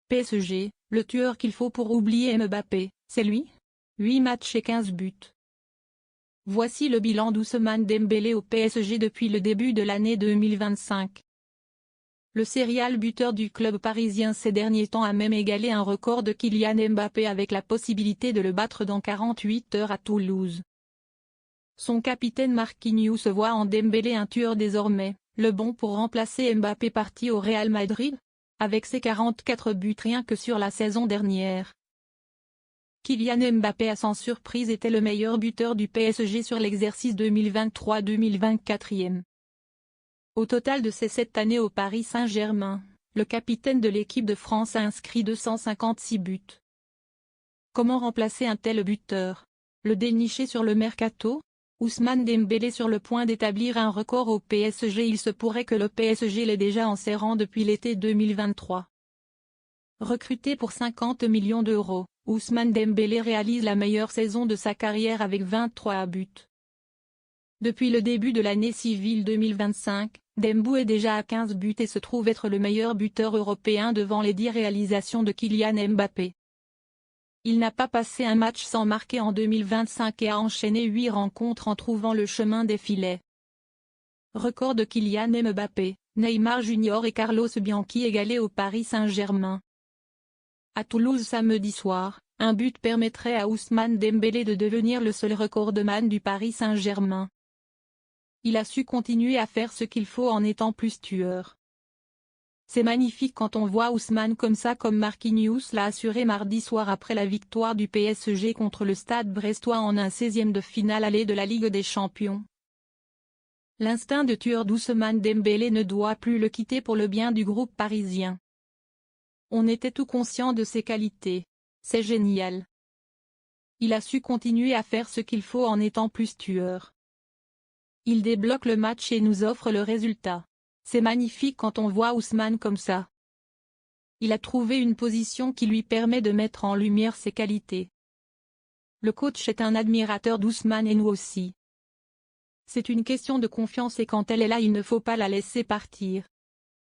PSG, le tueur qu'il faut pour oublier Mbappé, c'est lui? 8 matchs et 15 buts. Voici le bilan d'Ousmane Dembélé au PSG depuis le début de l'année 2025. Le serial buteur du club parisien ces derniers temps a même égalé un record de Kylian Mbappé avec la possibilité de le battre dans 48 heures à Toulouse. Son capitaine Marquinhos se voit en Dembélé un tueur désormais, le bon pour remplacer Mbappé parti au Real Madrid, avec ses 44 buts rien que sur la saison dernière. Kylian Mbappé a sans surprise été le meilleur buteur du PSG sur l'exercice 2023-2024. Au total de ses 7 années au Paris Saint-Germain, le capitaine de l'équipe de France a inscrit 256 buts. Comment remplacer un tel buteur? Le dénicher sur le mercato? Ousmane Dembélé sur le point d'établir un record au PSG. Il se pourrait que le PSG l'ait déjà en ses rangs depuis l'été 2023. Recruté pour 50 millions d'euros, Ousmane Dembélé réalise la meilleure saison de sa carrière avec 23 buts. Depuis le début de l'année civile 2025, Dembou est déjà à 15 buts et se trouve être le meilleur buteur européen devant les 10 réalisations de Kylian Mbappé. Il n'a pas passé un match sans marquer en 2025 et a enchaîné 8 rencontres en trouvant le chemin des filets. Record de Kylian Mbappé, Neymar Junior et Carlos Bianchi égalés au Paris Saint-Germain. À Toulouse samedi soir, un but permettrait à Ousmane Dembélé de devenir le seul recordman du Paris Saint-Germain. Il a su continuer à faire ce qu'il faut en étant plus tueur. C'est magnifique quand on voit Ousmane comme ça, comme Marquinhos l'a assuré mardi soir après la victoire du PSG contre le Stade brestois en un 16e de finale aller de la Ligue des Champions. L'instinct de tueur d'Ousmane Dembélé ne doit plus le quitter pour le bien du groupe parisien. On était tout conscient de ses qualités. C'est génial. Il a su continuer à faire ce qu'il faut en étant plus tueur. Il débloque le match et nous offre le résultat. C'est magnifique quand on voit Ousmane comme ça. Il a trouvé une position qui lui permet de mettre en lumière ses qualités. Le coach est un admirateur d'Ousmane et nous aussi. C'est une question de confiance et quand elle est là il ne faut pas la laisser partir.